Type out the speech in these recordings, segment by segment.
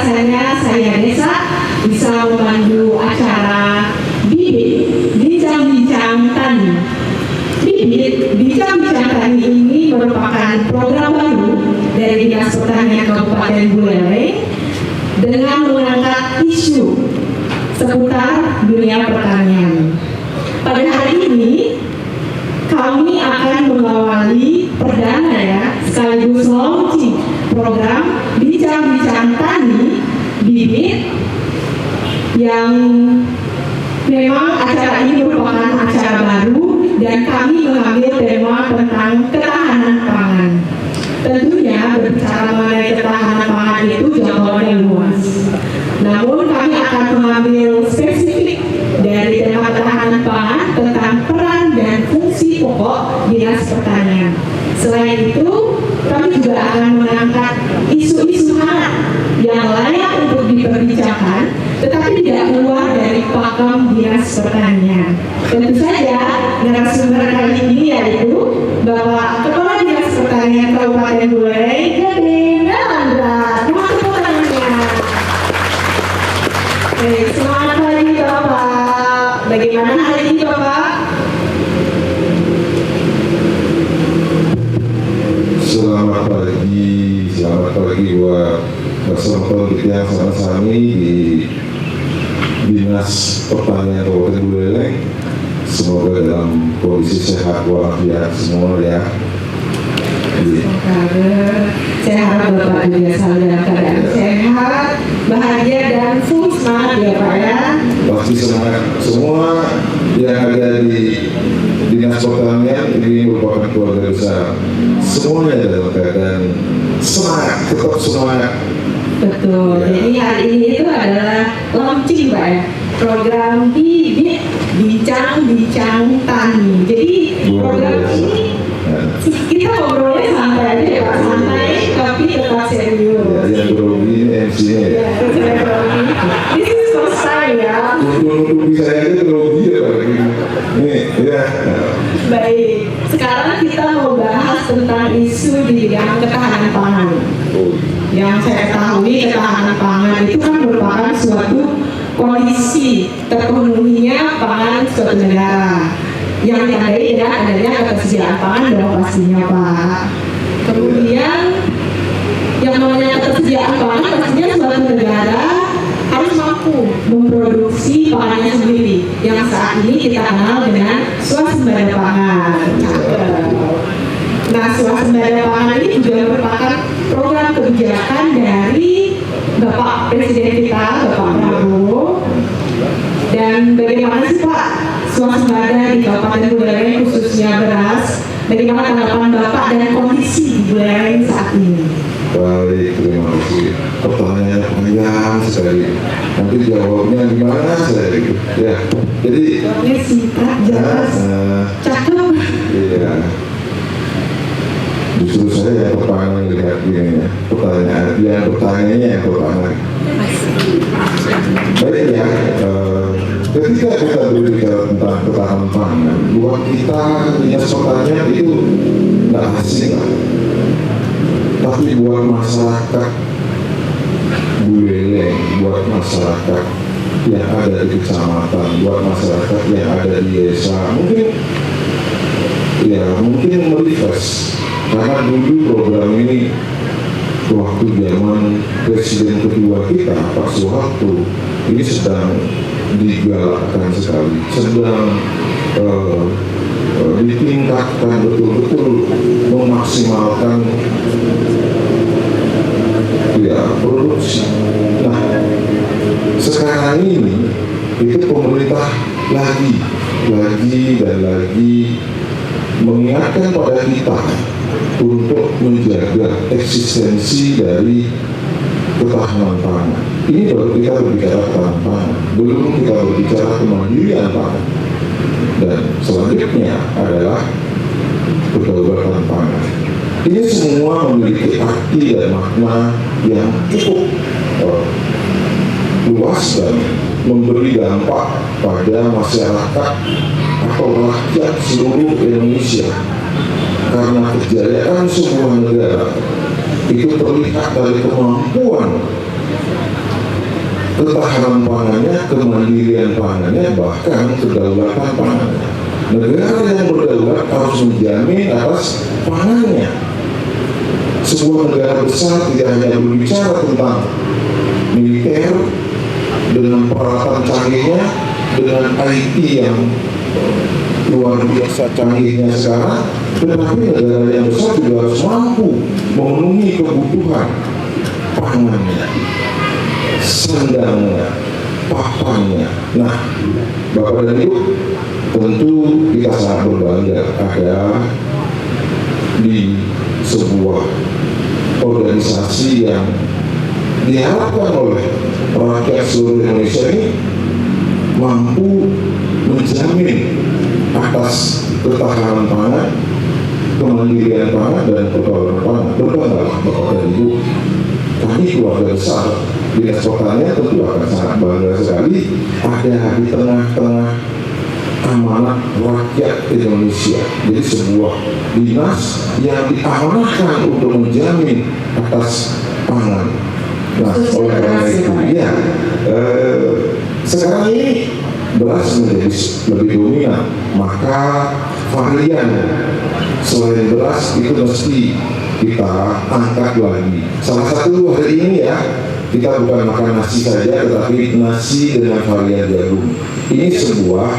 rasanya saya Desa bisa memandu acara Bibit Bincang-Bincang Tani. Bibit Bincang-Bincang Tani ini merupakan program baru dari Dinas Pertanian Kabupaten Buleleng dengan mengangkat isu seputar dunia pertanian. Pada hari ini kami akan mengawali perdana sekaligus launching program Bincang-Bincang Tani Bibit yang memang acara ini merupakan acara baru dan kami mengambil tema tentang ketahanan pangan. Tentunya berbicara mengenai ketahanan pangan itu jangkauannya luas. Namun kami akan mengambil spesifik dari tema ketahanan pangan tentang peran dan fungsi pokok Dinas Pertanian. Selain itu, kami juga akan mengangkat isu-isu hangat yang layak untuk diperbincangkan, tetapi tidak keluar dari pakem Dinas Pertanian. Tentu saja narasumber kali ini yaitu Bapak Kepala Dinas Pertanian Kabupaten Buleleng, Gading Melandra. Terima kasih. Semangat pagi Bapak. Bagaimana hari ini Bapak? Selamat pagi buat bersama kita sama-sama di Dinas Pertanian Kabupaten Buleleng. Semoga dalam kondisi sehat walafiat semua ya. Saya harap Bapak juga selalu dalam keadaan sehat, bahagia dan full semangat ya Pak ya. Pasti semangat semua yang ada di Dinas Pertanian ini merupakan keluarga besar. Semuanya dalam keadaan semangat, tetap semangat. Betul. Ya. Jadi hari ini itu adalah launching Pak ya, program Bibit Bincang-Bincang Tani. Jadi program ini kita ngobrolnya santai aja ya Pak, santai tapi tetap serius. Ya, yang grogi ini MC-nya ya. Ini selesai ya. Untuk bisa aja grogi ya Pak. Ini ya. Baik, sekarang kita mau bahas tentang isu di bidang ketahanan pangan. Yang saya ketahui ketahanan pangan itu kan merupakan suatu kondisi terpenuhinya pangan suatu negara yang ditandai dengan adanya ketersediaan pangan dong pastinya Pak. Kemudian yang namanya ketersediaan pangan pastinya suatu negara harus mampu memproduksi pangannya sendiri yang saat ini kita kenal dengan swasembada pangan. Nah, swasembada pangan ini juga merupakan program kebijakan dari Bapak Presiden kita, Bapak Prabowo. Dan bagaimana sih Pak swasembada di Kabupaten Buleleng khususnya beras? Bagaimana tanggapan Bapak dan kondisi di Buleleng saat ini? Baik, terima kasih. Pertanyaan panjang sekali. Nanti jawabnya gimana saya ya. Jadi jawabnya singkat, jelas, cakep. Iya. Justru saya yang pertama lihat ini ya. Pertanyaannya yang pertama. Baik ya. Ketika kita berbicara tentang ketahanan pangan, buat kita Dinas Pertanian itu nggak asing lah. Tapi buat masyarakat Buleleng, buat masyarakat yang ada di kecamatan, buat masyarakat yang ada di desa, mungkin merefresh. Karena dulu program ini waktu zaman Presiden kedua kita, Pak Soeharto, ini sedang digalakkan sekali, sedang ditingkatkan betul-betul memaksimalkan produksi. Nah, sekarang ini itu pemerintah lagi mengingatkan pada kita untuk menjaga eksistensi dari ketahanan pangan. Ini baru kita berbicara ketahanan pangan, belum kita berbicara kemandirian pangan. Dan selanjutnya adalah kedaulatan pangan. Ini semua memiliki arti dan makna yang cukup luas dan memberi dampak pada masyarakat atau rakyat seluruh Indonesia. Karena kejayaan sebuah negara itu terlihat dari kemampuan ketahanan pangannya, kemandirian pangannya, bahkan kedaulatan pangannya. Negara yang berdaulat harus menjamin atas pangannya. Sebuah negara besar tidak hanya berbicara tentang militer dengan peralatan canggihnya, dengan IT yang luar biasa canggihnya sekarang, tetapi negara yang besar juga harus mampu memenuhi kebutuhan pangannya, sandangnya, papannya. Nah, Bapak dan Ibu, tentu kita sangat berbangga ada di sebuah organisasi yang diharapkan oleh rakyat seluruh Indonesia ini mampu menjamin atas ketahanan pangan, kemandirian pangan, dan kedaulatan pangan. Berbanggalah Bapak dan Ibu, kami keluarga besar Dinas Pertanian tentu akan sangat bangga sekali ada di tengah-tengah amanat rakyat Indonesia. Jadi sebuah dinas yang diamanahkan untuk menjamin atas pangan. Nah, oleh karena itu ya, sekarang ini beras menjadi lebih dominan, maka varian selain beras itu mesti kita angkat lagi. Salah satu hari ini ya, kita bukan makan nasi saja, tetapi nasi dengan varian jagung. Ini sebuah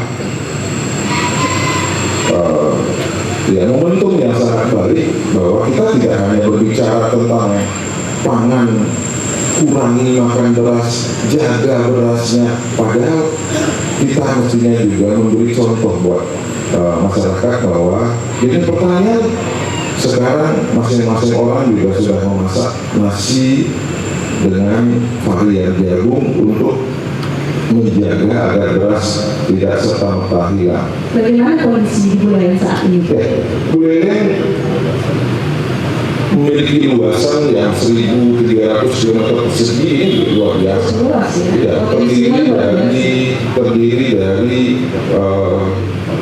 ya momentum yang sangat baik bahwa kita tidak hanya berbicara tentang pangan, kurangi makan beras, jaga berasnya, padahal kita mestinya juga memberi contoh buat masyarakat bahwa jenis pertanian sekarang masing-masing orang juga sudah memasak nasi dengan varian jagung untuk menjaga agar beras tidak serta-merta hilang. Bagaimana kondisi di Buleleng saat ini? Buleleng memiliki luasan yang 1.300 km persegi, ini luar biasa. Luas ya. Terdiri dari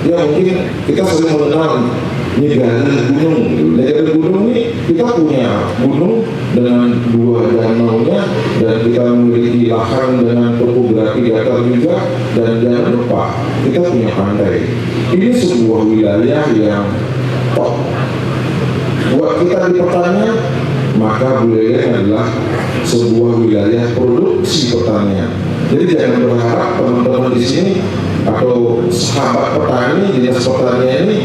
ya mungkin kita sering mengenal Nyegali Gunung. Nyegali Gunung ini kita punya gunung dengan 2 danaunya, dan kita memiliki lahan dengan topografi datar juga, dan jangan lupa kita punya pantai. Ini sebuah wilayah yang top buat kita di pertanian, maka Buleleng adalah sebuah wilayah produksi pertanian. Jadi jangan berharap teman-teman di sini atau sahabat petani di dinas pertanian ini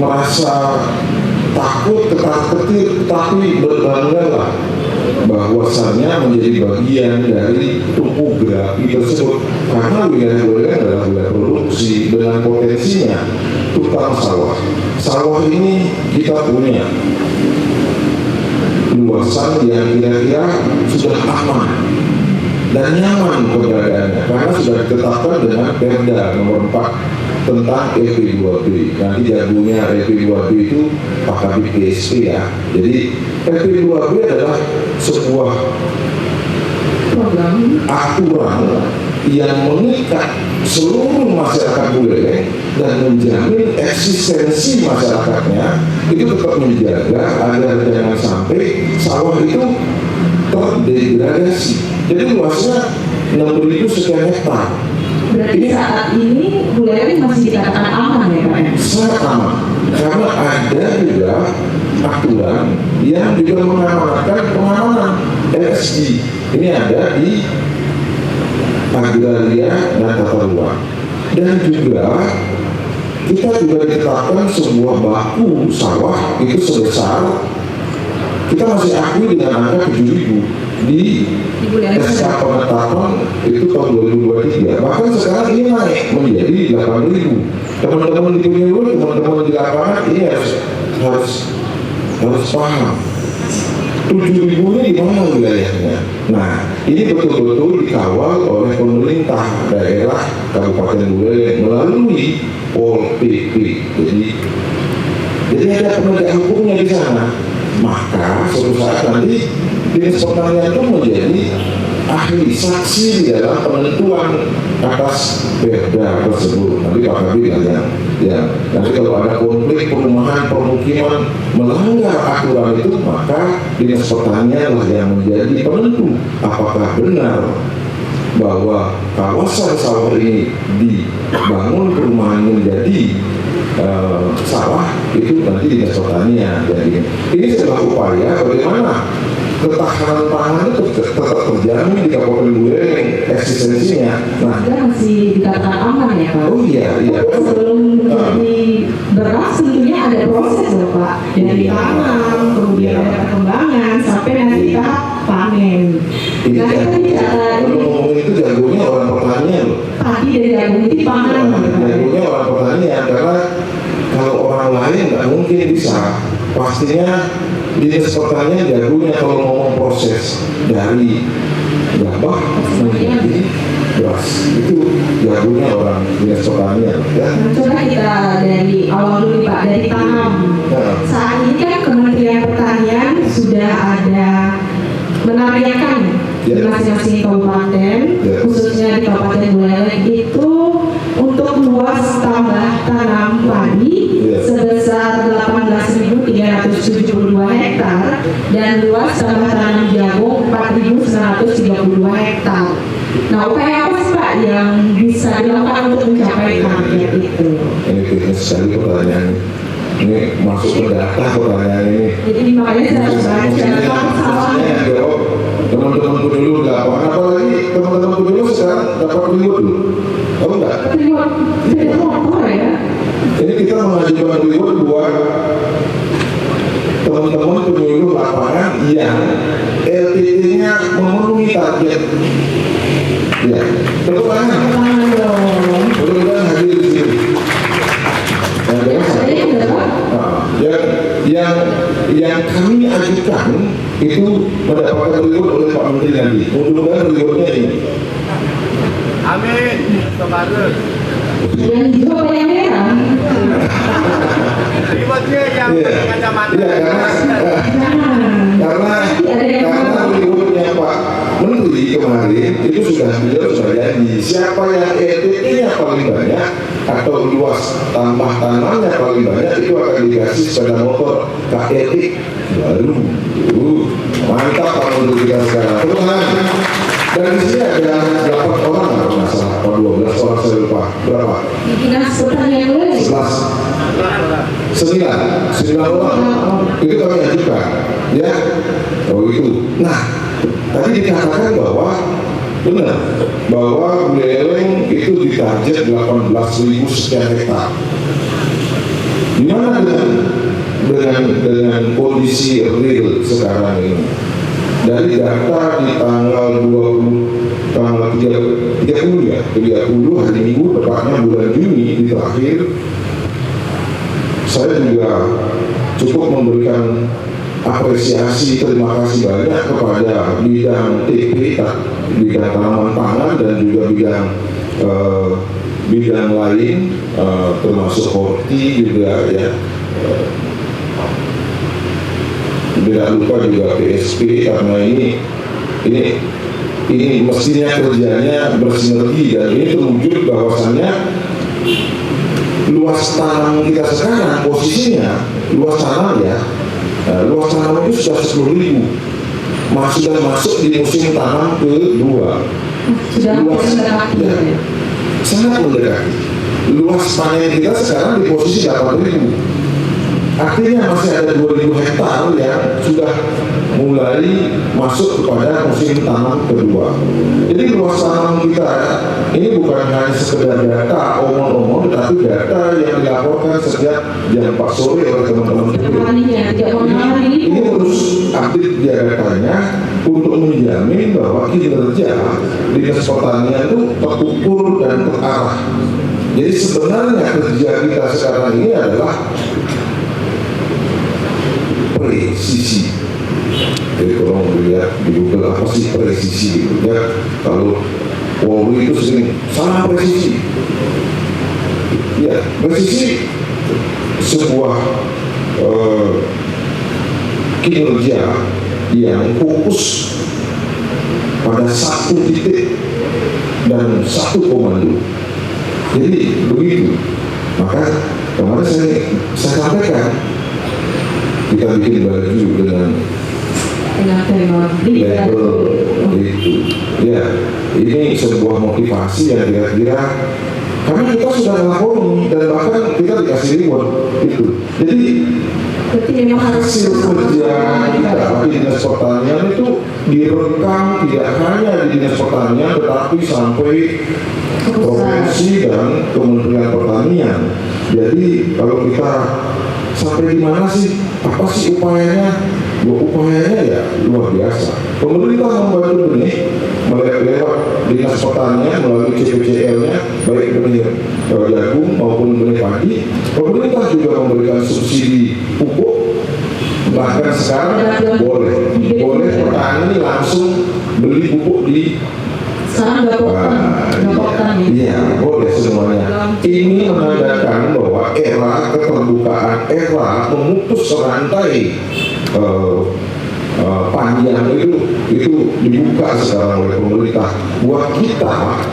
merasa takut, ketar-ketir, tapi berbanggalah bahwasannya menjadi bagian dari topografi tersebut, karena wilayah Buleleng adalah wilayah produksi dengan potensinya, terutama sawah. Sawah ini kita punya luasan yang kira-kira sudah aman dan nyaman keberadaannya, karena sudah ditetapkan dengan Perda nomor 4 tentang EP2B. Nanti jagungnya EP2B itu pakai PSP ya. Jadi EP2B adalah sebuah program aturan yang mengikat seluruh masyarakat Buleleng dan menjamin eksistensi masyarakatnya itu tetap menjaga agar jangan sampai sawah itu terdegradasi. Jadi luasnya 6.000 sekian hektar. Berarti saat ini Buleleng masih dikatakan aman ya Pak? Sangat aman, karena ada juga aturan yang juga mengamankan pengamanan ESG. Ini ada di Agraria dan Tata Ruang. Dan juga kita juga ditetapkan sebuah baku sawah itu sebesar, kita masih akui dengan angka 7.000 di SK penetapan itu tahun 2023. Bahkan sekarang ini naik menjadi 8.000. Teman-teman di Pemilu, teman-teman di lapangan ini harus paham 7.000 ini di mana wilayahnya. Nah, ini betul-betul dikawal oleh pemerintah daerah Kabupaten Buleleng melalui Pol PP. Jadi ada penegak hukumnya di sana. Maka suatu saat nanti Dinas Pertanian itu menjadi ahli saksi di dalam penentuan atas perda tersebut. Nanti Pak Kabit lah yang nanti kalau ada konflik perumahan permukiman melanggar aturan itu, maka Dinas Pertanian lah yang menjadi penentu apakah benar bahwa kawasan sawah ini dibangun perumahan menjadi salah, itu nanti Dinas Pertanian. Jadi ini sebuah upaya bagaimana ketahanan pangan itu tetap terjamin di Kabupaten Buleleng eksistensinya. Nah, Kita masih dikatakan aman ya Pak. oh iya. Sebelum menjadi beras tentunya ada proses loh Pak, dari tanam, kemudian ada perkembangan sampai nanti tahap panen. Nah kita bicara Kalau ngomong itu jagonya orang pertanian loh. padi dan jagung itu pangan. Jagonya orang pertanian, karena kalau orang lain nggak mungkin bisa. Pastinya Dinas Pertanian jagonya kalau ngomong proses dari gabah menjadi beras, itu jagonya orang Dinas Pertanian ya. Coba kita dari awal dulu Pak, dari tanam. Saat ini kan Kementerian Pertanian sudah ada menargetkan di masing-masing kabupaten, khususnya di Kabupaten Buleleng itu untuk luas tambah tanam padi sebesar 18.372 hektar dan luas tambah tanam jagung 4.932 hektar. Nah, upaya apa sih Pak yang bisa dilakukan untuk mencapai target itu? Ini teknis sekali pertanyaan. Ini masuk ke data pertanyaan ini. Jadi makanya saya harus baca Maksudnya jawab teman-temanku dulu gampang. Apalagi teman-temanku dulu sekarang dapat reward dulu. Tahu nggak? Tidak motor ya. Ini kita mengajukan reward buat teman-teman penyuluh lapangan yang LTT-nya memenuhi target. Ya, tepuk tangan. Mudah-mudahan hadir di sini. Yang kami ajukan itu mendapatkan reward oleh Pak Menteri nanti. Mudah-mudahan rewardnya ini. Amin. Sebarus. Yang hijau apa yang merah? Ribetnya yang kacamata. Iya, karena rewardnya Pak Menteri kemarin itu beliau sudah janji siapa yang ETT-nya paling banyak atau luas tambah tanamnya paling banyak itu akan dikasih sepeda motor KET baru. Mantap Pak Menteri kita sekarang. Teman-teman, dan di sini ada 8 orang kalau nggak salah, atau 12 orang saya lupa berapa? Di Dinas Pertanian boleh? 9 orang itu kami ajukan ya. Oh itu. Nah, tadi dikatakan bahwa benar bahwa Buleleng itu ditarget 18.000 sekian hektar. Gimana dengan kondisi real sekarang ini? Dari data di tanggal 30 hari Minggu, tepatnya bulan Juni di terakhir, saya juga cukup memberikan apresiasi, terima kasih banyak kepada bidang TP, bidang tanaman pangan dan juga bidang lain, termasuk horti juga ya. Tidak lupa juga PSP, karena ini mestinya kerjanya bersinergi, dan ini terwujud bahwasannya luas tanam kita sekarang posisinya luas tanam ya, luas tanam itu sudah 10.000, sudah masuk di musim tanam kedua. Sudah mendekati ya. Sangat mendekati. Luas panen kita sekarang di posisi 8.000. Artinya masih ada 2.000 hektar yang sudah mulai masuk kepada musim tanam kedua. Jadi luas tanam kita ini bukan hanya sekedar data omong-omong, tetapi data yang dilaporkan setiap jam 4 sore oleh teman-teman. Ini harus update datanya untuk menjamin bahwa kinerja Dinas Pertanian itu terukur dan terarah. Jadi sebenarnya kerja kita sekarang ini adalah presisi. Jadi kalau melihat di Google apa sih presisi gitu ya, kalau Polri itu sering salah presisi. Ya, presisi sebuah kinerja yang fokus pada satu titik dan satu komando. Jadi begitu. Maka kemarin saya sampaikan kita bikin baju dengan tema label itu. Ya, ini sebuah motivasi yang kira-kira karena kita sudah melakoni dan bahkan kita dikasih reward itu. Jadi berarti memang harus hasil kerja kita di dinas pertanian itu direkam tidak hanya di dinas pertanian tetapi sampai provinsi dan Kementerian Pertanian. Jadi kalau kita sampai di mana sih? Apa sih upayanya? Upayanya ya luar biasa. Pemerintah membantu benih lewat dinas pertanian melalui CPCL-nya, baik benih jagung maupun benih padi. Pemerintah juga memberikan subsidi pupuk. Bahkan sekarang boleh petani langsung beli pupuk di sekarang gak iya, boleh semuanya. Ini menandakan bahwa era keterbukaan, era memutus rantai panjang itu dibuka sekarang oleh pemerintah. Buat kita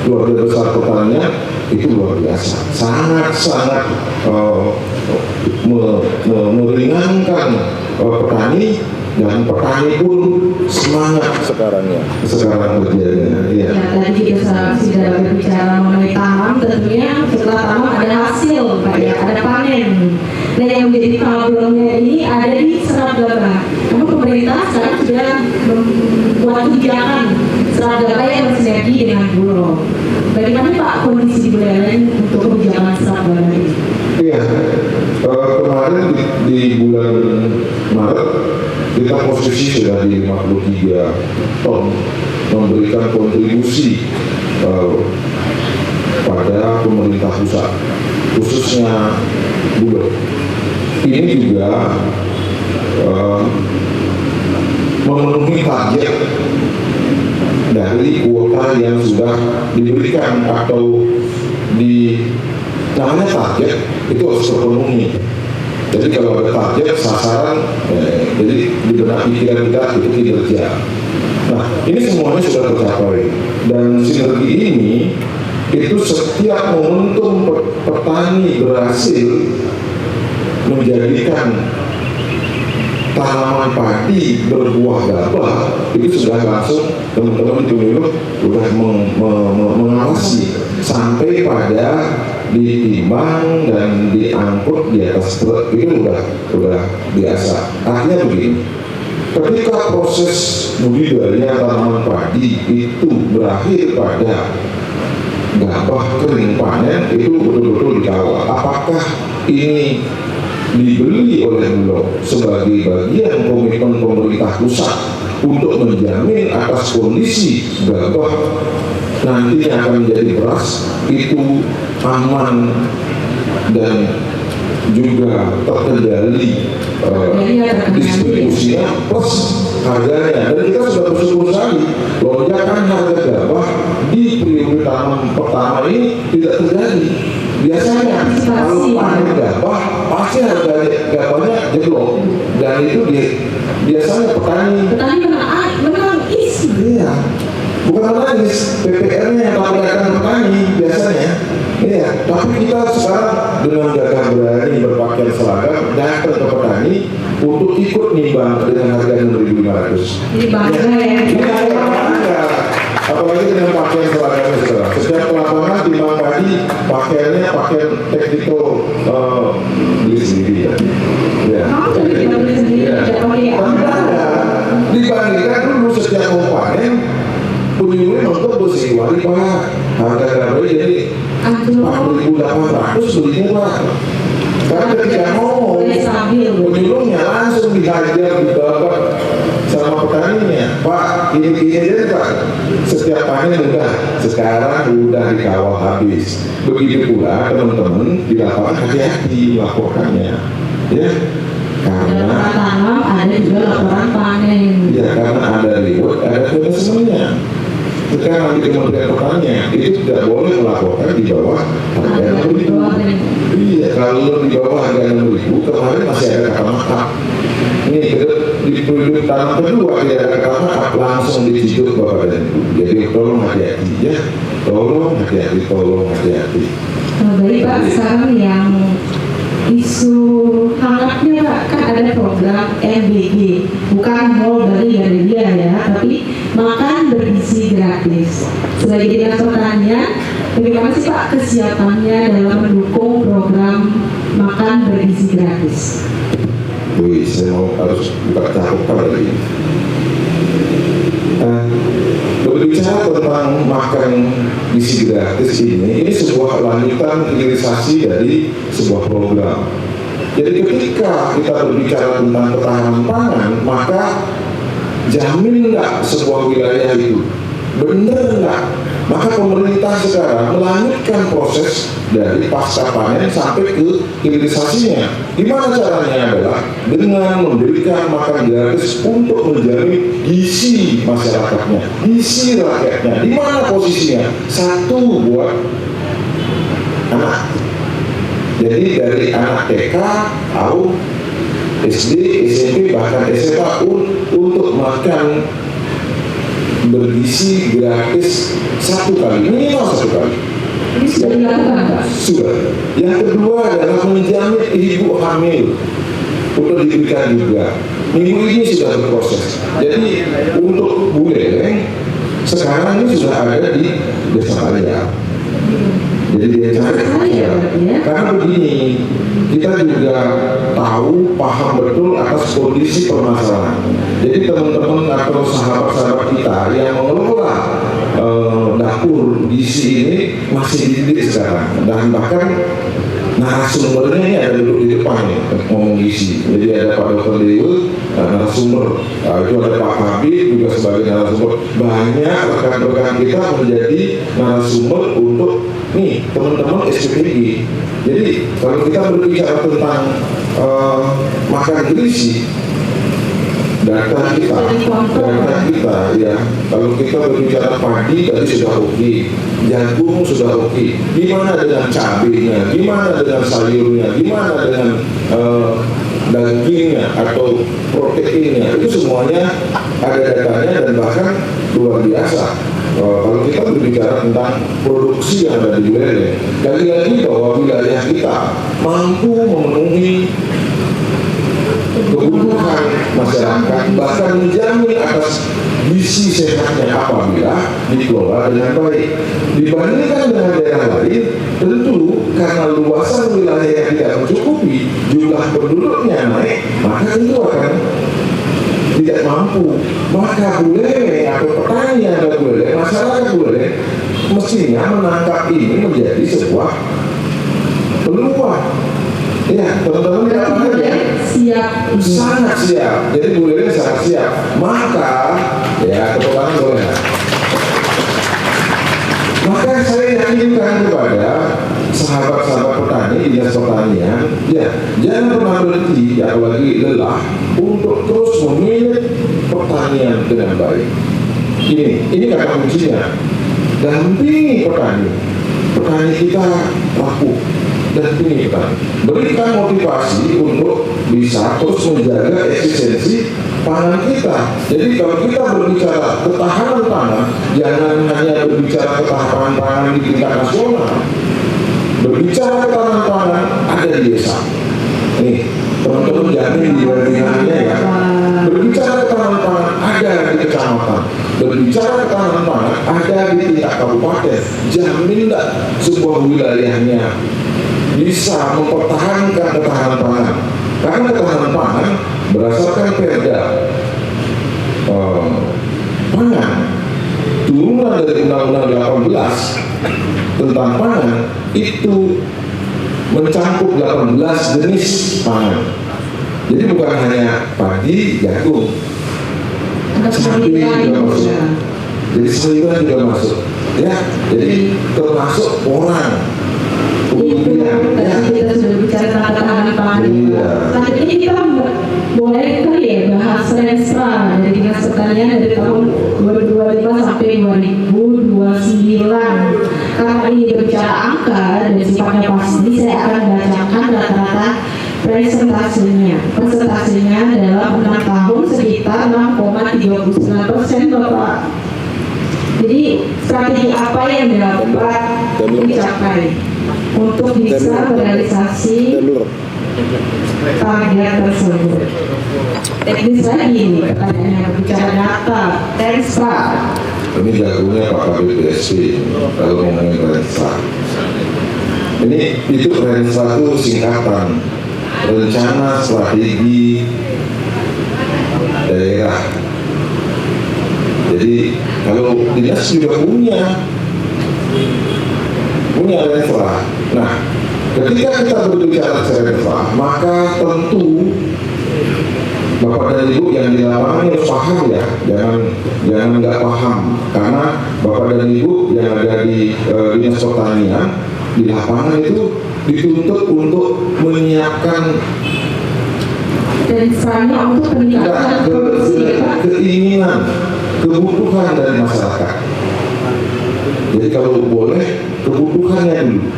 keluarga besar pertanian itu luar biasa, sangat meringankan petani. Dan petani pun semangat sekarang berjaya. Ya, tadi kita sudah berbicara mengenai tanam, tentunya setelah tanam ada hasil, Pak ya, ada panen. Nah, yang menjadi problemnya ini ada di serat gabah. Namun pemerintah sekarang sudah membuat kebijakan serat gabah yang bersinergi dengan Bulog. Bagaimana Pak kondisi Bulog untuk kebijakan serat gabah ini? Iya, kemarin di bulan Maret kita posisi sudah di 53 ton memberikan kontribusi pada pemerintah pusat, khususnya Bulog. Ini juga memenuhi target dari kuota yang sudah diberikan atau namanya target itu harus terpenuhi. Jadi kalau ada target sasaran, jadi di benak pikiran kita itu kinerja. Nah, ini semuanya sudah tercapai dan sinergi ini itu setiap momentum petani berhasil menjadikan tanaman padi berbuah gabah itu sudah langsung teman-teman di Bulog sudah mengawasi sampai pada ditimbang dan diangkut di atas truk itu udah biasa. Artinya begini, ketika proses budidaya tanaman padi itu berakhir pada gabah kering panen itu betul-betul dikawal. Apakah ini dibeli oleh Bulog sebagai bagian komitmen pemerintah pusat untuk menjamin atas kondisi gabah nantinya akan menjadi beras itu aman dan juga terkendali distribusinya plus harganya. Dan kita sudah bersyukur sekali lonjakan harga gabah di periode tanam pertama ini tidak terjadi. Biasanya kalau panen gabah pasti harga gabahnya jeblok dan itu biasanya petani menangis. Iya, bukan menangis, PPR-nya yang tabrakan petani biasanya. Iya, tapi kita sekarang dengan gagah berani berpakaian seragam datang ke petani untuk ikut nimbang dengan harga 6.500. Ini bangga ya. Ini bangga. Apalagi dengan pakaian seragamnya sekarang. Setiap lapangan timbang padi pakaiannya pakaian teknikal beli sendiri ya. Ya. Dibandingkan dulu setiap mau panen penyuluh nonton bersih wali Pak, harga gabah jadi 4.800 beli murah. Karena ketika ngomong penyuluhnya langsung dihajar dibawa sama petaninya, Pak ini aja Pak, setiap panen sekarang udah dikawal habis. Begitu pula teman-teman di lapangan hati-hati melaporkannya, ya. Karena tanam ada juga laporan panen. Ya karena ada reward, ada mekanismenya. Sekarang di Kementerian Pertanian itu tidak boleh melaporkan di bawah harga 6.000. Iya, kalau di bawah harga 6.000 kemarin masih ada kata mata. Ini di produk tanam kedua tidak ada kata langsung diciduk Bapak dan Ibu. Jadi tolong hati-hati ya, tolong hati-hati. Baik Pak, sekarang yang isu hangatnya Pak, kan ada program MBG, bukan mall dari dia ya, tapi makan bergizi gratis. Sebagai dinas pertanian, bagaimana sih Pak kesiapannya dalam mendukung program makan bergizi gratis? Wih, saya harus buka cakupan lagi. Berbicara tentang makan gizi gratis ini sebuah lanjutan hilirisasi dari sebuah program. Jadi ketika kita berbicara tentang ketahanan pangan, maka jamin nggak sebuah wilayah itu? Bener nggak? Maka pemerintah sekarang melanjutkan proses dari pasca panen sampai ke hilirisasinya. Gimana caranya adalah dengan memberikan makan gratis untuk menjamin gizi masyarakatnya, gizi rakyatnya. Di mana posisinya? Satu buat anak. Jadi dari anak TK, PAUD, SD, SMP, bahkan SMA untuk makan bergizi gratis minimal satu kali. Ini sudah dilakukan Pak? Sudah. Yang kedua adalah menjamin ibu hamil untuk diberikan juga. Minggu ini sudah berproses. Jadi untuk Buleleng sekarang ini sudah ada di Desa Raya. Jadi dia cari karena begini, kita juga paham betul atas kondisi permasalahan. Jadi teman-teman atau sahabat-sahabat kita yang mengelola dapur gizi ini masih dididik sekarang, dan bahkan narasumbernya ini ada duduk di depan nih ngomong gizi. Jadi ada Pak Dr. Dewi narasumber, itu ada Pak Habib juga sebagai narasumber. Banyak rekan-rekan kita menjadi narasumber untuk nih teman-teman SPPG. Jadi kalau kita berbicara tentang makan gizi, data kita ya, kalau kita berbicara padi tadi sudah oke, jagung sudah oke. Gimana dengan cabenya? Gimana dengan sayurnya? Gimana dengan dagingnya atau proteinnya? Itu semuanya ada datanya dan bahkan luar biasa. Kalau kita berbicara tentang produksi yang ada di wilayah, lagi-lagi bahwa wilayah kita mampu memenuhi kebutuhan masyarakat, bahkan menjamin atas gizi sehatnya apabila dikelola dengan baik. Dibandingkan dengan daerah lain, tentu karena luasan wilayah yang tidak mencukupi, jumlah penduduknya naik, maka itu akan tidak mampu. Maka Buleleng atau petani yang ada Buleleng, masyarakat Buleleng mestinya menangkap ini menjadi sebuah peluang. Ya, teman-teman ya, siap, sangat siap. Jadi Buleleng sangat siap. Maka ya, tepuk tangan boleh. Maka saya yakinkan kepada sahabat-sahabat petani, dinas pertanian, ya jangan pernah berhenti, apalagi lelah, untuk terus memilih pertanian dengan baik. Ini kata kuncinya. Dampingi petani kita rapuh. Dampingi petani. Berikan motivasi untuk bisa terus menjaga eksistensi pangan kita. Jadi kalau kita berbicara ketahanan pangan, jangan hanya berbicara ketahanan pangan di tingkat nasional. Berbicara ketahanan pangan ada di desa. Nih, teman-teman jamin di bandingannya ya. Berbicara ketahanan pangan ada di kecamatan. Berbicara ketahanan pangan ada di tingkat kabupaten. Jamin nggak sebuah wilayahnya bisa mempertahankan ketahanan pangan? Karena ketahanan pangan berdasarkan Perda pangan turunan dari Undang-Undang 18 tentang pangan itu mencakup 18 jenis pangan. Jadi bukan hanya padi, jagung, cabai juga masuk. Jadi sayuran juga masuk. Ya, jadi termasuk orang. Tadi kita sudah bicara tentang ketahanan pangan. Saat ini kita boleh kali ya bahas Renstra dari dinas pertanian dari tahun 2025 sampai 2029. Karena ini berbicara angka dan sifatnya pasti, saya akan bacakan rata-rata Persentasenya dalam 6 tahun sekitar 6,39% Bapak. Jadi strategi apa yang dapat dicapai untuk bisa merealisasi target tersebut? Teknis lagi nih pertanyaannya, berbicara data, teks Pak. Ini jagungnya Pak KBPSP kalau ngomongin Rensa. Itu Rensa itu singkatan rencana strategi daerah. Jadi kalau dinas juga punya Rensa. Nah, ketika kita berbicara Rensa, maka tentu Bapak dan Ibu yang di lapangan harus paham ya, jangan nggak paham, karena Bapak dan Ibu yang ada di dinas pertanian di lapangan itu dituntut untuk menyiapkan untuk peningkatan produksi, keinginan, kebutuhan dari masyarakat. Jadi kalau boleh kebutuhannya dulu,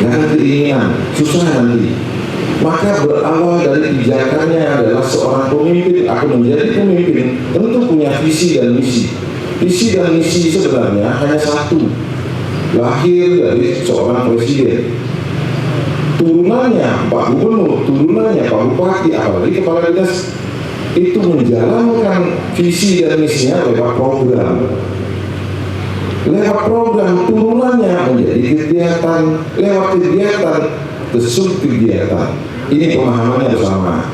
jangan keinginan, susah nanti. Maka berawal dari pijakannya adalah seorang pemimpin akan menjadi pemimpin tentu punya visi dan misi. Visi dan misi sebenarnya hanya satu, lahir dari seorang presiden. Turunannya Pak Gubernur, turunannya Pak Bupati, apalagi kepala dinas itu menjalankan visi dan misinya lewat program. Lewat program turunannya menjadi kegiatan, lewat kegiatan ke subkegiatan. Ini pemahamannya bersama.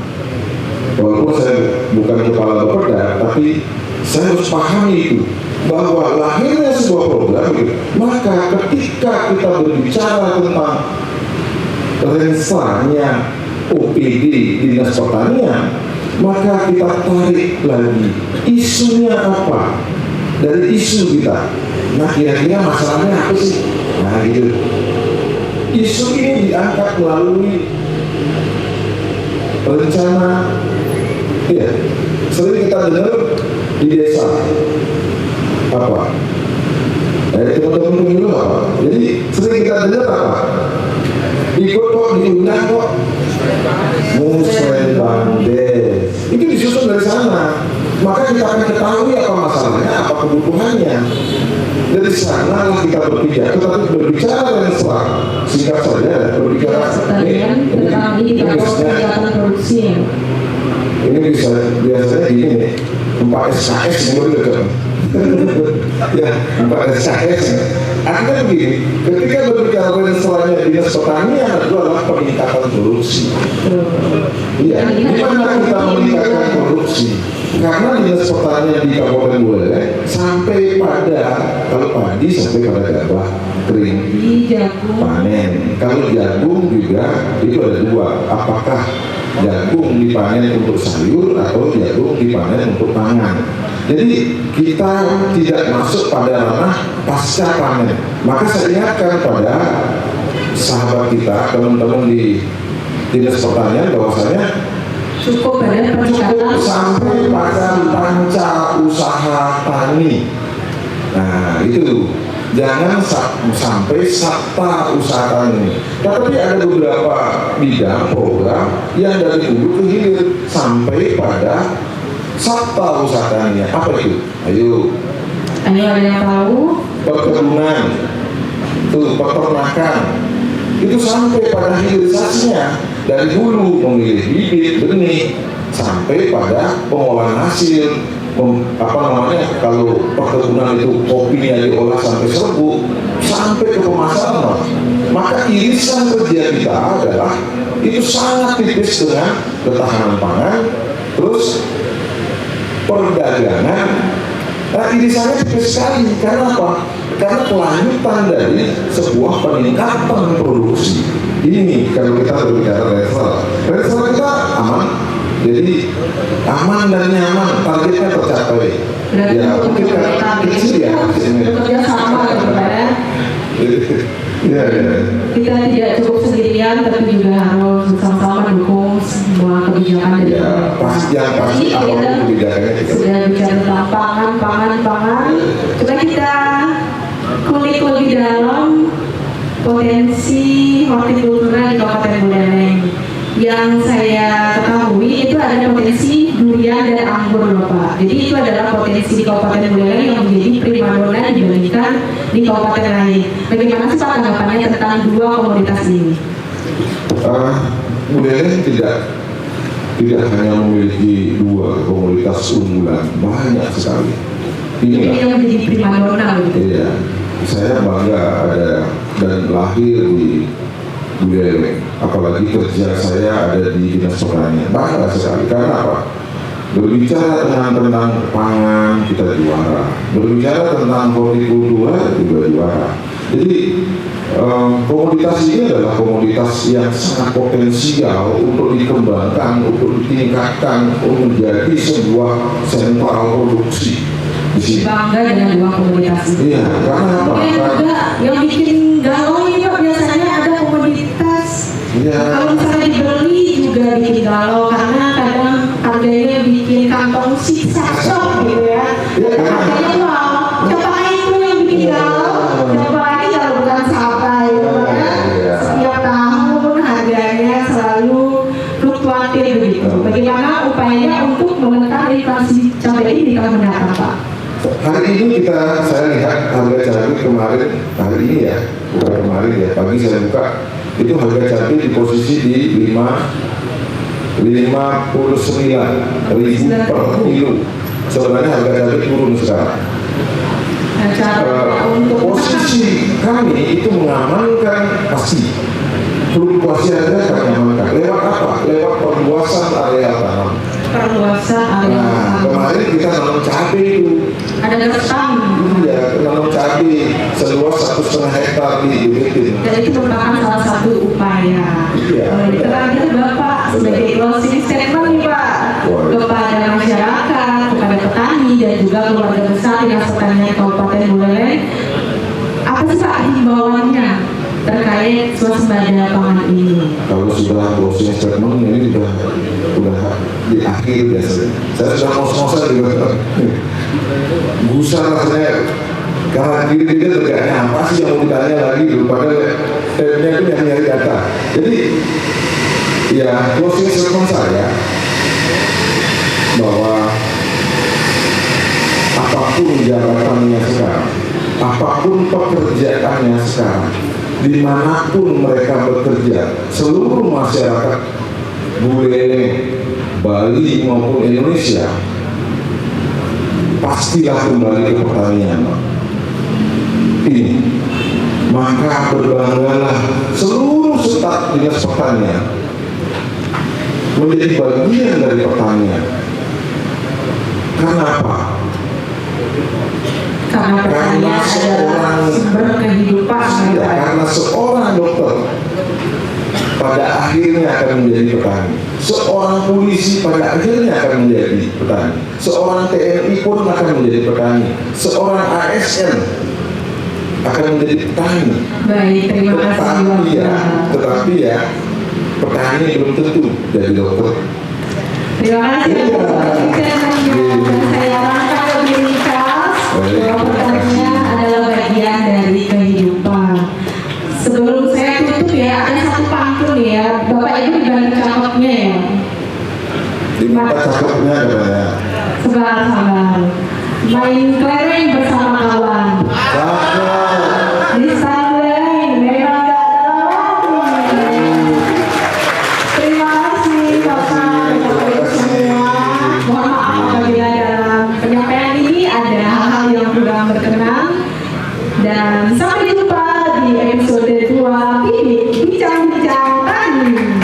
Walaupun saya bukan kepala Bapeda, tapi saya harus pahami itu bahwa lahirnya sebuah program itu. Maka ketika kita berbicara tentang rensanya OPD Dinas Pertanian, maka kita tarik lagi isunya apa dari isu kita. Nah, kira-kira masalahnya apa sih? Nah, gitu. Isu ini diangkat melalui rencana, ya, sering kita dengar di desa apa? Teman-teman pemilu apa? Jadi sering kita dengar apa? Ikut kok, diundang kok, Musrembangdes. Itu disusun dari sana. Maka kita akan ketahui apa masalahnya, apa kebutuhannya. Dari sana lah kita berpikir. Tetapi berbicara dengan serang, singkat saja berbicara tentang kegiatan produksi. Ini bisa biasanya gini nih, 4 SKS yang dekat. Ya, 4 SKS. Artinya begini, ketika berbicara renselanya Dinas Pertanian adalah peningkatan produksi. Iya, gimana kita meningkatkan produksi? Karena Dinas Pertanian di Kabupaten Buleleng sampai pada, kalau padi sampai pada gabah kering panen. Kalau jagung juga itu ada dua, apakah jagung dipanen untuk sayur atau jagung dipanen untuk pangan. Jadi kita tidak masuk pada ranah pasca panen. Maka saya ingatkan pada sahabat kita, teman-teman di Dinas Pertanian bahwasanya cukup sampai pada panca usaha tani. Nah, itu jangan sampai sakta usaha tani. Tapi ada beberapa bidang program yang dari hulu ke hilir sampai pada sakta usaha tani. Apa itu? Ayo ada yang tahu? Perkebunan, peternakan, itu sampai pada hilirisasinya. Dari hulu memilih bibit, benih, sampai pada pengolahan hasil, kalau perkebunan itu kopinya diolah sampai serbuk, sampai ke pemasaran. Maka irisan kerja kita adalah itu sangat tipis dengan ketahanan pangan, terus perdagangan. Nah, irisannya tipis sekali. Karena apa? Karena kelanjutan dari sebuah peningkatan produksi. Ini kalau kita berbicara restoran kita aman, jadi aman dan nyaman, targetnya tercapai. Ya, mungkin kecil ya, bekerja sama ya. Ya. Kita tidak cukup sendirian, tapi juga harus sama-sama mendukung semua kebijakan dari pasti apapun kebijakannya kita sudah bicara tentang pangan. Coba kita kulik lebih dalam potensi hortikultura di Kabupaten Buleleng. durian dan anggur Bapak. Jadi itu adalah potensi di Kabupaten Buleleng yang menjadi primadona dibandingkan di kabupaten lain. Bagaimana sih Pak tanggapannya tentang dua komoditas ini? Buleleng tidak hanya memiliki dua komoditas unggulan, banyak sekali. Ini yang menjadi primadona begitu. Iya, saya bangga ada dan lahir di Buleleng. Apalagi kerja saya ada di Dinas Pertanian. Bangga sekali. Karena apa? Berbicara tentang pangan kita juara. Berbicara tentang hortikultura juga juara. Jadi komoditas ini adalah komoditas yang sangat potensial untuk dikembangkan, untuk ditingkatkan, untuk menjadi sebuah sentral produksi di sini. Bangga dengan dua komoditas ini. Iya, karena apa? Mungkin juga yang bikin galau ini Pak, biasanya ada komoditas. Iya. Kalau misalnya dibeli juga bikin galau karena kadang harganya bikin kantong siksa shock gitu ya. Iya, Dan harganya wow, coba itu yang bikin galau. Coba lagi kalau bukan sabar gitu ya. Iya. Setiap tahun harganya selalu fluktuatif begitu. Bagaimana upayanya untuk menekan inflasi cabai ini kalau mendatang Pak? Hari ini saya lihat harga cabai kemarin, hari ini ya, bukan kemarin ya, pagi saya buka, itu harga cabai di posisi di 59.000 per kilo. Sebenarnya harga cabai turun sekarang. Posisi kami itu mengamankan pasti fluktuasi harga kami amankan. Lewat apa? Lewat perluasan area tanam. Perluasan area Nah, kemarin kita nanam cabai itu. ada kesan Iya, nanam cabai seluas 1,5 hektar di Yubitin. dan itu merupakan salah satu upaya. Iya. Terakhir Bapak sebagai closing statement nih Pak kepada masyarakat, kepada petani dan juga keluarga besar Dinas Pertanian Kabupaten Buleleng, apa sih Pak himbauannya terkait swasembada pangan ini? Kalau sudah closing statement ini udah di akhir biasanya. Saya sudah ngos-ngosan juga. Gusar rasanya karena diri dia tegaknya apa sih yang mau ditanya lagi dulu padahal temanya itu yang nyari data. Jadi ya closing statement saya bahwa apapun jabatannya sekarang, apapun pekerjaannya sekarang, dimanapun mereka bekerja, seluruh masyarakat Buleleng, Bali maupun Indonesia pastilah kembali ke pertanian. Ini maka berbanggalah seluruh staf Dinas Pertanian menjadi bagian dari pertanian. Karena apa? Karena pertanian adalah sumber kehidupan. Ya, karena seorang dokter pada akhirnya akan menjadi petani. Seorang polisi pada akhirnya akan menjadi petani. Seorang TNI pun akan menjadi petani. Seorang ASN akan menjadi petani. Baik, terima kasih. Tetapi ya, petani belum tentu jadi dokter. Terima kasih dan saya rangka lebih ringkas bahwa pertanian adalah bagian dari kehidupan. Sebelum saya tutup ya, ada satu pantun ya, Bapak Ibu dibantu catatnya ya. Di mana cakepnya katanya? Sabar. Main kelereng bersama kawan. Di Sandeng memang gak ada lagi. Terima kasih Bapak Ibu semua. Mohon maaf apabila dalam penyampaian ini ada hal-hal yang kurang berkenan dan sampai